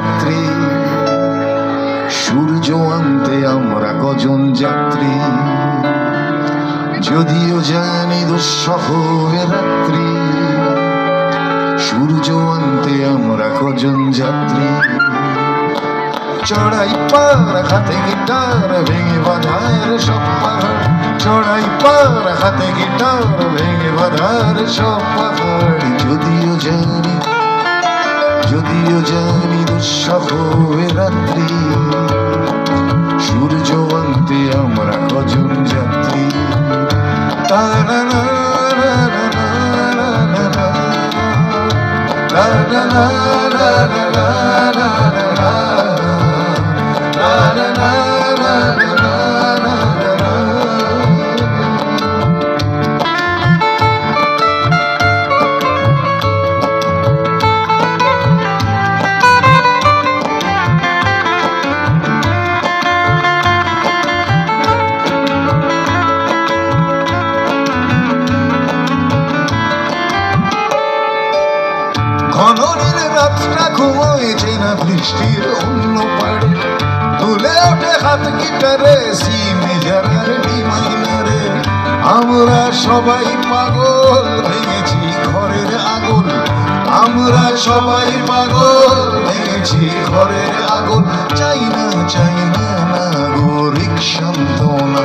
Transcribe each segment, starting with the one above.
রাত্রি, সূর্য আনতে আমরা কজন যাত্রী, যদিও জানি দুঃসহ এ রাত্রি, সূর্য আনতে আমরা কজন যাত্রী। চড়াই পার হাতে গিটার ভেঙে বাঁধার সব পাহাড়, চড়াই পার হাতে গিটার ভেঙে বাঁধার সব পাহাড়, যদিও জানি দুঃসহ এ রাত্রি, সূর্য আনতে আমরা কজন যাত্রী। ঘনের রাতটা ঘুমোয়েছে না বৃষ্টির অন্য পাড়ে, তুলে ওঠে হাত গিটারে সি মেজর ডি মাইনরে। আমরা সবাই পাগল ভেঙেছি ঘরের আগুন, আমরা সবাই পাগল ভেঙেছি ঘরের আগুন, চাই না নাগরিক সান্ত্বনা।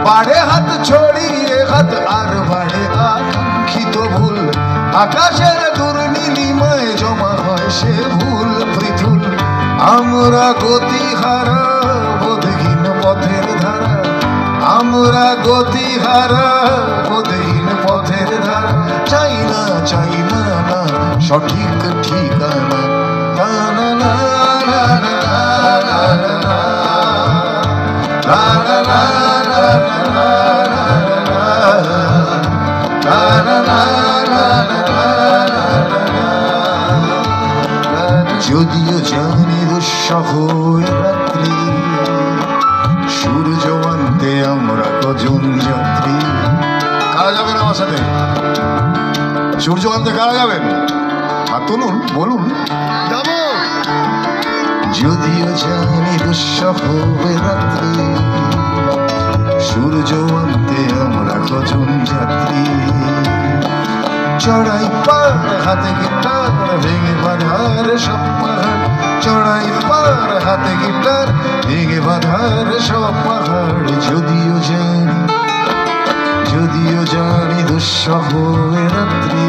বাড়ে হাত ছড়িয়ে হাত আর বাড়ে আকাঙ্ক্ষিত ভুল, আকাশের দুর্নীলিমায় জমা হয় সে ভুল পৃথুল। আমরা গতিহারা বোধহীন পথের ধারা, আমরা গতিহারা বোধহীন পথের ধারা, চাই না না সঠিক ঠিকানা। যদিও জানি দুঃসহ এ রাত্রি, সূর্য আনতে আমরা কজন যাত্রী। কারা যাবেন আমার সাথে? সূর্য আনতে কারা যাবেন? হাত তুলুন, বলুন। যাবো। যদিও জানি দুঃসহ এ রাত্রি, সূর্য আনতে আমরা কজন যাত্রী, চড়াই পার হাতে গিটার ভেঙে বাঁধার সব পাহাড়, চড়াই পার হাতে গিটার ভেঙে বাঁধার সব পাহাড়, যদিও জানি দুঃসহ এ রাত্রি,